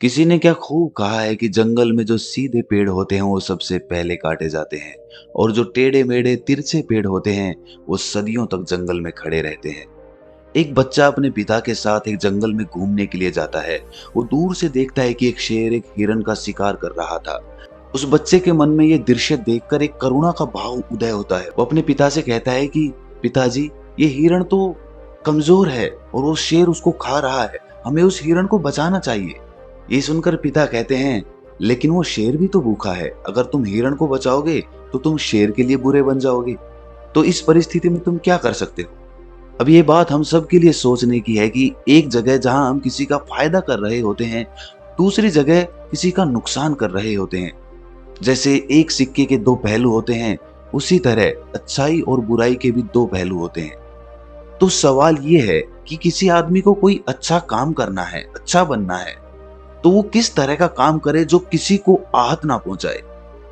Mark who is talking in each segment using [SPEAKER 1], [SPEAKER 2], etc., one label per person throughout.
[SPEAKER 1] किसी ने क्या खूब कहा है कि जंगल में जो सीधे पेड़ होते हैं वो सबसे पहले काटे जाते हैं और जो टेढ़े मेढ़े तिरछे पेड़ होते हैं वो सदियों तक जंगल में खड़े रहते हैं। एक बच्चा अपने पिता के साथ एक जंगल में घूमने के लिए जाता है। वो दूर से देखता है कि एक शेर एक हिरन का शिकार कर रहा था। उस बच्चे के मन में ये दृश्य देखकर एक करुणा का भाव उदय होता है। वो अपने पिता से कहता है कि पिताजी, ये हिरन तो कमजोर है और वो शेर उसको खा रहा है, हमें उस हिरन को बचाना चाहिए। ये सुनकर पिता कहते हैं, लेकिन वो शेर भी तो भूखा है, अगर तुम हिरण को बचाओगे तो तुम शेर के लिए बुरे बन जाओगे। तो इस परिस्थिति में तुम क्या कर सकते हो? अब ये बात हम सब के लिए सोचने की है कि एक जगह जहां हम किसी का फायदा कर रहे होते हैं, दूसरी जगह किसी का नुकसान कर रहे होते हैं। जैसे एक सिक्के के दो पहलू होते हैं, उसी तरह अच्छाई और बुराई के भी दो पहलू होते हैं। तो सवाल ये है कि किसी आदमी को कोई अच्छा काम करना है, अच्छा बनना है, तो वो किस तरह का काम करे जो किसी को आहत ना पहुंचाए।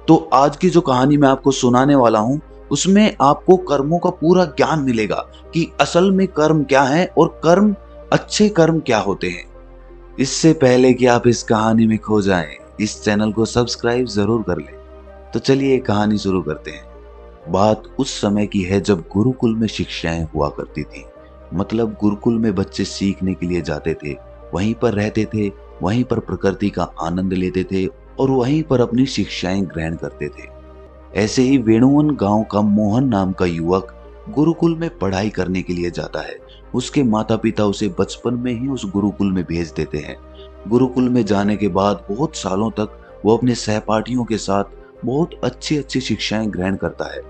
[SPEAKER 1] तो आज की जो कहानी मैं आपको सुनाने वाला हूं, उसमें आपको कर्मों का पूरा ज्ञान मिलेगा कि असल में कर्म क्या है और कर्म, अच्छे कर्म क्या होते हैं। इससे पहले कि आप इस कहानी में खो जाएं, इस चैनल को सब्सक्राइब जरूर कर लें। तो चलिए कहानी शुरू करते हैं। बात उस समय की है जब गुरुकुल में शिक्षाएं हुआ करती थी। मतलब गुरुकुल में बच्चे सीखने के लिए जाते थे, वहीं पर रहते थे, वहीं पर प्रकृति का आनंद लेते थे और वहीं पर अपनी शिक्षाएं ग्रहण करते थे। ऐसे ही वेणुवन गांव का मोहन नाम का युवक गुरुकुल में पढ़ाई करने के लिए जाता है। उसके माता पिता उसे बचपन में ही उस गुरुकुल में भेज देते हैं। गुरुकुल में जाने के बाद बहुत सालों तक वो अपने सहपाठियों के साथ बहुत अच्छी अच्छी शिक्षाएं ग्रहण करता है।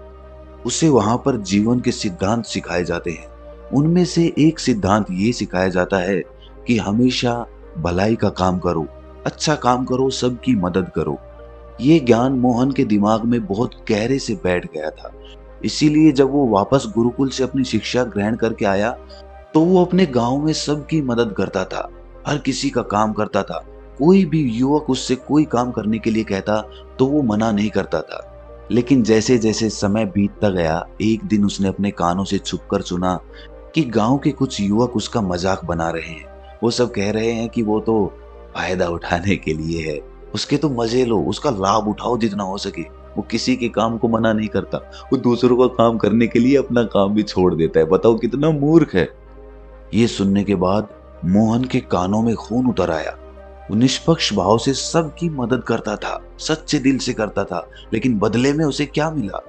[SPEAKER 1] उसे वहां पर जीवन के सिद्धांत सिखाए जाते हैं। उनमें से एक सिद्धांत ये सिखाया जाता है कि हमेशा भलाई का काम करो, अच्छा काम करो, सबकी मदद करो। ये ज्ञान मोहन के दिमाग में बहुत गहरे से बैठ गया था। इसीलिए जब वो वापस गुरुकुल से अपनी शिक्षा ग्रहण करके आया तो वो अपने गांव में सबकी मदद करता था, हर किसी का काम करता था। कोई भी युवक उससे कोई काम करने के लिए कहता तो वो मना नहीं करता था। लेकिन जैसे जैसे समय बीतता गया, एक दिन उसने अपने कानों से छुपकर सुना कि गांव के कुछ युवक उसका मजाक बना रहे हैं। वो सब कह रहे हैं कि वो तो फायदा उठाने के लिए है, उसके तो मजे लो, उसका लाभ उठाओ जितना हो सके। वो किसी के काम को मना नहीं करता, वो दूसरों का काम करने के लिए अपना काम भी छोड़ देता है। बताओ कितना मूर्ख है। ये सुनने के बाद मोहन के कानों में खून उतर आया। वो निष्पक्ष भाव से सबकी मदद करता था, सच्चे दिल से करता था, लेकिन बदले में उसे क्या मिला?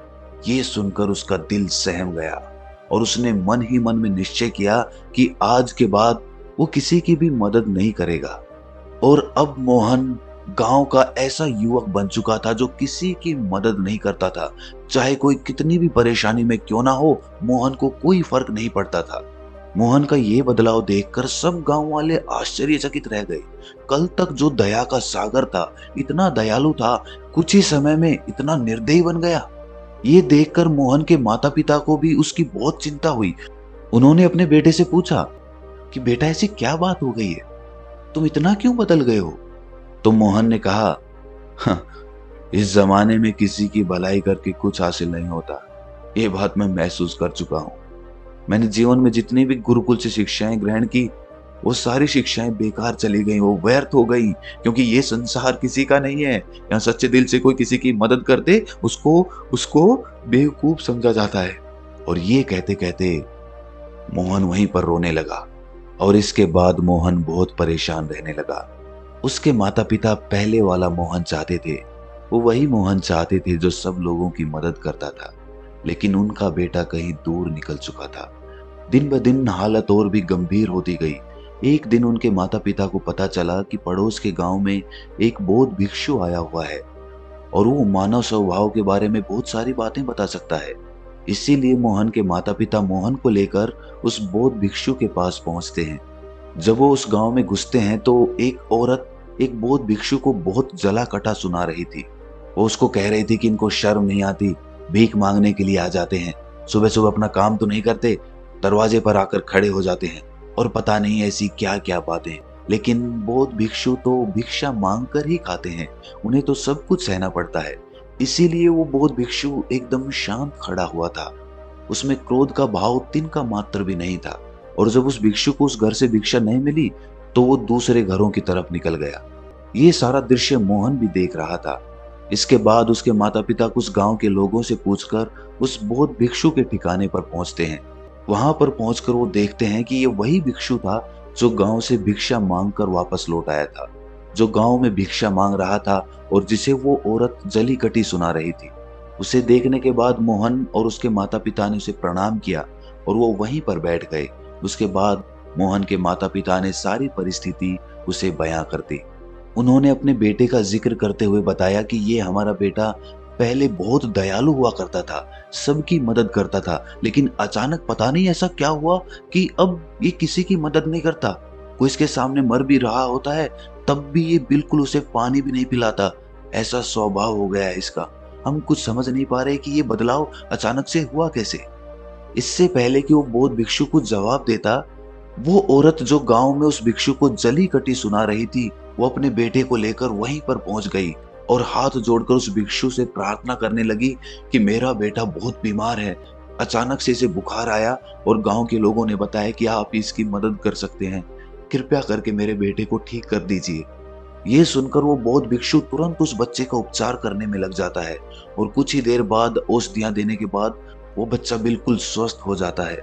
[SPEAKER 1] ये सुनकर उसका दिल सहम गया और उसने मन ही मन में निश्चय किया कि आज के बाद वो किसी की भी मदद नहीं करेगा। और अब मोहन गांव का ऐसा युवक बन चुका था जो किसी की मदद नहीं करता था। चाहे कोई कितनी भी परेशानी में क्यों ना हो, मोहन को कोई फर्क नहीं पड़ता था। मोहन का ये बदलाव देखकर सब गांव वाले आश्चर्यचकित रह गए। कल तक जो दया का सागर था, इतना दयालु था, कुछ ही समय में इतना निर्दयी बन गया। ये देखकर मोहन के माता पिता को भी उसकी बहुत चिंता हुई। उन्होंने अपने बेटे से पूछा कि बेटा, ऐसी क्या बात हो गई है, तुम इतना क्यों बदल गए हो? तो मोहन ने कहा, "हाँ, इस जमाने में किसी की भलाई करके कुछ हासिल नहीं होता। ये बात मैं महसूस कर चुका हूँ। मैंने जीवन में जितनी भी गुरुकुल से शिक्षाएं ग्रहण की, वो सारी शिक्षाएं बेकार चली गई, वो व्यर्थ हो गई, क्योंकि ये संसार किसी का नहीं है। यहाँ सच्चे दिल से कोई किसी की मदद कर दे, उसको उसको बेवकूफ समझा जाता है।" और ये कहते कहते मोहन वहीं पर रोने लगा। और इसके बाद मोहन बहुत परेशान रहने लगा। उसके माता पिता पहले वाला मोहन चाहते थे, वो वही मोहन चाहते थे जो सब लोगों की मदद करता था। लेकिन उनका बेटा कहीं दूर निकल चुका था। दिन ब दिन हालत और भी गंभीर होती गई। एक दिन उनके माता पिता को पता चला कि पड़ोस के गांव में एक बौद्ध भिक्षु आया हुआ है और वो मानव स्वभाव के बारे में बहुत सारी बातें बता सकता है। इसीलिए मोहन के माता पिता मोहन को लेकर उस बौद्ध भिक्षु के पास पहुंचते हैं। जब वो उस गांव में घुसते हैं तो एक औरत एक बौद्ध भिक्षु को बहुत जला कटा सुना रही थी। वो उसको कह रही थी कि इनको शर्म नहीं आती, भीख मांगने के लिए आ जाते हैं, सुबह सुबह अपना काम तो नहीं करते, दरवाजे पर आकर खड़े हो जाते हैं और पता नहीं ऐसी क्या क्या बातें। लेकिन बौद्ध भिक्षु तो भिक्षा मांग कर ही खाते हैं, उन्हें तो सब कुछ सहना पड़ता है। इसीलिए वो बौद्ध भिक्षु एकदम शांत खड़ा हुआ था। उसमें क्रोध का भाव तिनका मात्र भी नहीं था। और जब उस भिक्षु को उस घर से भिक्षा नहीं मिली तो वो दूसरे घरों की तरफ निकल गया। ये सारा दृश्य मोहन भी देख रहा था। इसके बाद उसके माता पिता कुछ गांव के लोगों से पूछकर उस बौद्ध भिक्षु के ठिकाने पर पहुंचते हैं। वहां पर पहुंचकर वो देखते हैं कि ये वही भिक्षु था जो गांव से भिक्षा मांगकर वापस लौट आया था, जो गांव में भिक्षा मांग रहा था और जिसे वो औरत जली कटी सुना रही थी। उसे देखने के बाद मोहन और उसके माता पिता ने उसे प्रणाम किया और वो वहीं पर बैठ गए। उसके बाद मोहन के माता पिता ने सारी परिस्थिति उसे बयां कर दी। उन्होंने अपने बेटे का जिक्र करते हुए बताया कि ये हमारा बेटा पहले बहुत दयालु हुआ करता था, सबकी मदद करता था, लेकिन अचानक पता नहीं ऐसा क्या हुआ कि अब ये किसी की मदद नहीं करता। कोई इसके सामने मर भी रहा होता है तब भी ये बिल्कुल उसे पानी भी नहीं पिलाता। ऐसा स्वभाव हो गया है इसका। हम कुछ समझ नहीं पा रहे कि ये बदलाव अचानक से हुआ कैसे। इससे पहले कि वो बौद्ध भिक्षु को जवाब देता, वो औरत जो गांव में उस भिक्षु को जली कटी सुना रही थी, वो अपने बेटे को लेकर वहीं पर पहुंच गई और हाथ जोड़कर उस भिक्षु से प्रार्थना करने लगी कि मेरा बेटा बहुत बीमार है। अचानक से इसे बुखार आया और गांव के लोगों ने बताया कि आप इसकी मदद कर सकते हैं, कृपया करके मेरे बेटे को ठीक कर दीजिए। ये सुनकर वो बौद्ध भिक्षु तुरंत उस बच्चे का उपचार करने में लग जाता है और कुछ ही देर बाद औषधियां देने के बाद वो बच्चा बिल्कुल स्वस्थ हो जाता है।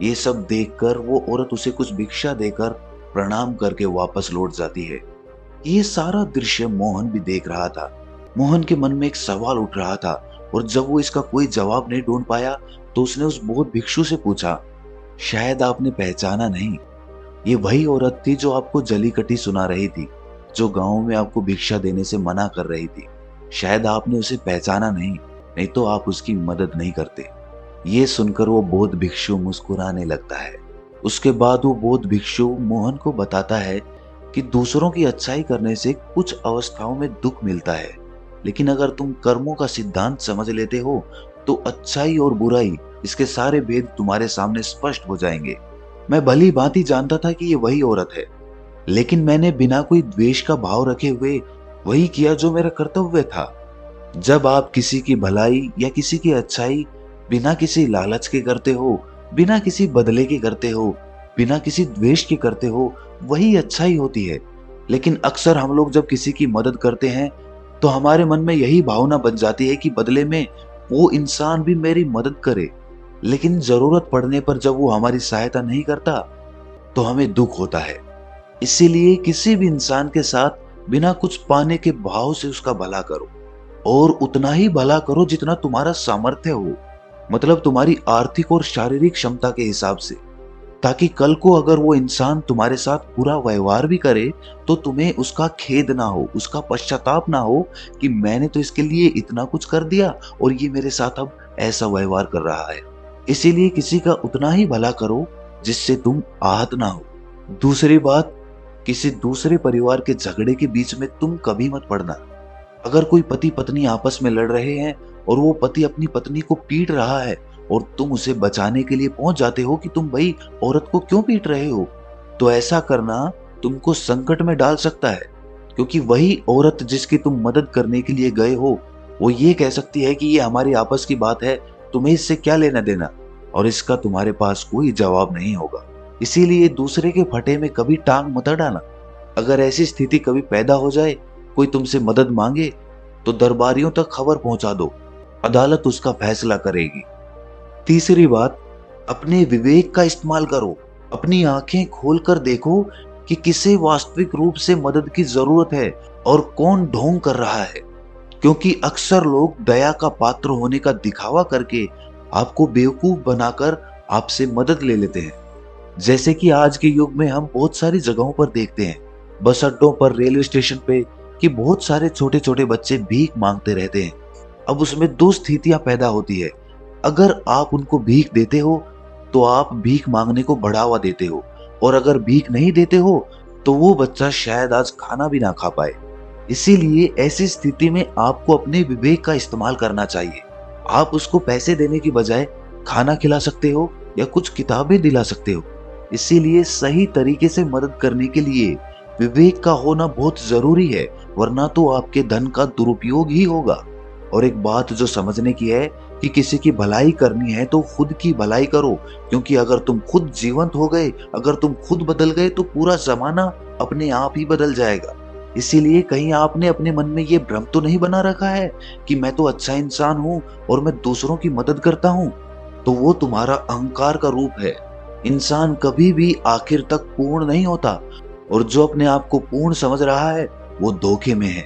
[SPEAKER 1] ये सब देखकर वो औरत उसे कुछ भिक्षा देकर प्रणाम करके वापस लौट जाती है। ये सारा दृश्य मोहन भी देख रहा था। मोहन के मन में एक सवाल उठ रहा था और जब वो इसका कोई जवाब नहीं ढूंढ पाया तो उसने उस बौद्ध भिक्षु से पूछा, शायद आपने पहचाना नहीं, ये वही औरत थी जो आपको जली कटी सुना रही थी, जो गांव में आपको भिक्षा देने से मना कर रही थी। शायद आपने उसे पहचाना नहीं तो आप उसकी मदद नहीं करते। ये सुनकर वो बौद्ध भिक्षु मुस्कुराने लगता है। उसके बाद वो बौद्ध भिक्षु मोहन को बताता है कि दूसरों की अच्छाई करने से कुछ अवस्थाओं में दुख मिलता है, लेकिन अगर तुम कर्मों का सिद्धांत समझ लेते हो तो अच्छाई और बुराई, इसके सारे भेद तुम्हारे सामने स्पष्ट हो जाएंगे। मैं भली भांति जानता था कि ये वही औरत है, लेकिन मैंने बिना कोई द्वेष का भाव रखे हुए वही किया जो मेरा कर्तव्य था। जब आप किसी की भलाई या किसी की अच्छाई बिना किसी लालच के करते हो, बिना किसी बदले के करते हो, बिना किसी द्वेष के करते हो, वही अच्छाई होती है। लेकिन अक्सर हम लोग जब किसी की मदद करते हैं तो हमारे मन में यही भावना बन जाती है कि बदले में वो इंसान भी मेरी मदद करे, लेकिन जरूरत पड़ने पर जब वो हमारी सहायता नहीं करता तो हमें दुख होता है। इसीलिए किसी भी इंसान के साथ बिना कुछ पाने के भाव से उसका भला करो और उतना ही भला करो जितना तुम्हारा सामर्थ्य हो, मतलब तुम्हारी आर्थिक और शारीरिक क्षमता के हिसाब से, ताकि कल को अगर वो इंसान तुम्हारे साथ बुरा व्यवहार भी करे तो तुम्हें उसका खेद ना हो, उसका पश्चाताप ना हो कि मैंने तो इसके लिए इतना कुछ कर दिया और ये मेरे साथ अब ऐसा व्यवहार कर रहा है। इसीलिए किसी का उतना ही भला करो जिससे तुम आहत ना हो। दूसरी बात, किसी दूसरे परिवार के झगड़े के बीच में तुम कभी मत पड़ना। अगर कोई पति पत्नी आपस में लड़ रहे हैं और वो पति अपनी पत्नी को पीट रहा है और तुम उसे बचाने के लिए पहुंच जाते हो कि तुम भाई औरत को क्यों पीट रहे हो, तो ऐसा करना तुमको संकट में डाल सकता है, क्योंकि वही औरत जिसकी तुम मदद करने के लिए गए हो वो ये कह सकती है कि ये हमारी आपस की बात है, तुम्हें इससे क्या लेना देना, और इसका तुम्हारे पास कोई जवाब नहीं होगा। इसीलिए दूसरे के फटे में कभी टांग मत डालना। अगर ऐसी स्थिति कभी पैदा हो जाए, कोई तुमसे मदद मांगे तो दरबारियों तक खबर पहुंचा दो, अदालत उसका फैसला करेगी। तीसरी बात, अपने विवेक का इस्तेमाल करो। अपनी आंखें खोलकर देखो कि किसे वास्तविक रूप से मदद की जरूरत है और कौन ढोंग कर रहा है, क्योंकि अक्सर लोग दया का पात्र होने का दिखावा करके आपको बेवकूफ बनाकर आपसे मदद ले लेते हैं। जैसे कि आज के युग में हम बहुत सारी जगहों पर देखते हैं, बस अड्डों पर, रेलवे स्टेशन पे, कि बहुत सारे छोटे छोटे बच्चे भीख मांगते रहते हैं। अब उसमें दो स्थितियां पैदा होती है। अगर आप उनको भीख देते हो तो आप भीख मांगने को बढ़ावा देते हो, और अगर भीख नहीं देते हो तो वो बच्चा शायद आज खाना भी ना खा पाए। इसीलिए ऐसी स्थिति में आपको अपने विवेक का इस्तेमाल करना चाहिए। आप उसको पैसे देने की बजाय खाना खिला सकते हो या कुछ किताबें दिला सकते हो। इसीलिए सही तरीके से मदद करने के लिए विवेक का होना बहुत जरूरी है, वरना तो आपके धन का दुरुपयोग ही होगा। और एक बात जो समझने की है कि किसी की भलाई करनी है तो खुद की भलाई करो, क्योंकि अगर तुम खुद जीवंत हो गए, अगर तुम खुद बदल गए तो पूरा जमाना अपने आप ही बदल जाएगा। इसीलिए कहीं आपने अपने मन में ये भ्रम तो नहीं बना रखा है कि मैं तो अच्छा इंसान हूं और मैं दूसरों की मदद करता हूं। तो वो तुम्हारा अहंकार का रूप है। इंसान कभी भी आखिर तक पूर्ण नहीं होता, और जो अपने आप को पूर्ण समझ रहा है वो धोखे में है।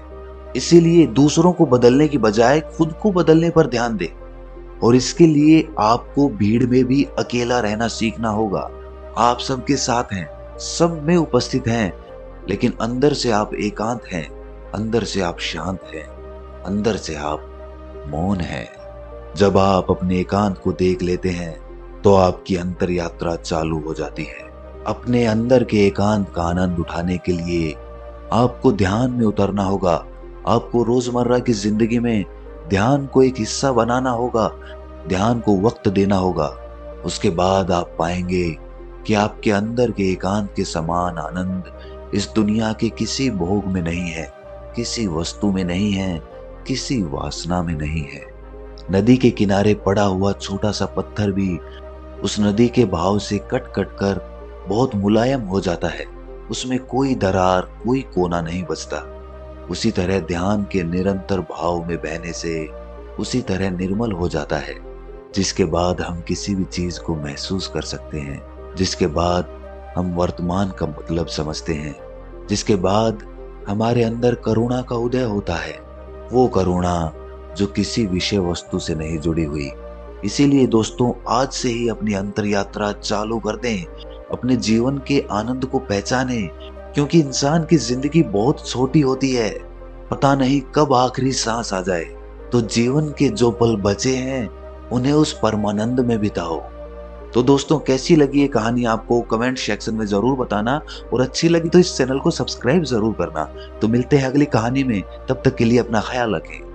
[SPEAKER 1] इसीलिए दूसरों को बदलने की बजाय खुद को बदलने पर ध्यान दे, और इसके लिए आपको भीड़ में भी अकेला रहना सीखना होगा। आप सबके साथ हैं, सब में उपस्थित हैं, लेकिन अंदर से आप एकांत हैं, अंदर से आप शांत हैं, अंदर से आप मौन हैं। जब आप अपने एकांत को देख लेते हैं तो आपकी अंतर यात्रा चालू हो जाती है। अपने अंदर के एकांत का आनंद उठाने के लिए आपको ध्यान में उतरना होगा। आपको रोजमर्रा की जिंदगी में ध्यान को एक हिस्सा बनाना होगा, ध्यान को वक्त देना होगा। उसके बाद आप पाएंगे कि आपके अंदर के एकांत के समान आनंद इस दुनिया के किसी भोग में नहीं है, किसी वस्तु में नहीं है, किसी वासना में नहीं है। नदी के किनारे पड़ा हुआ छोटा सा पत्थर भी उस नदी के बहाव से कट कट कर बहुत मुलायम हो जाता है। उसमें कोई दरार, कोई कोना नहीं बचता। उसी तरह ध्यान के निरंतर भाव में बहने से उसी तरह निर्मल हो जाता है, जिसके बाद हम किसी भी चीज को महसूस कर सकते हैं, जिसके बाद हम वर्तमान का मतलब समझते हैं, जिसके बाद हमारे अंदर करुणा का उदय होता है। वो करुणा जो किसी विषय वस्तु से नहीं जुड़ी हुई। इसीलिए दोस्तों, आज से ही अपनी अंतर यात्रा चालू कर दें, अपने जीवन के आनंद को पहचानें, क्योंकि इंसान की जिंदगी बहुत छोटी होती है। पता नहीं कब आखिरी सांस आ जाए। तो जीवन के जो पल बचे हैं उन्हें उस परमानंद में बिताओ। तो दोस्तों, कैसी लगी ये कहानी आपको कमेंट सेक्शन में जरूर बताना, और अच्छी लगी तो इस चैनल को सब्सक्राइब जरूर करना। तो मिलते हैं अगली कहानी में, तब तक के लिए अपना ख्याल रखें।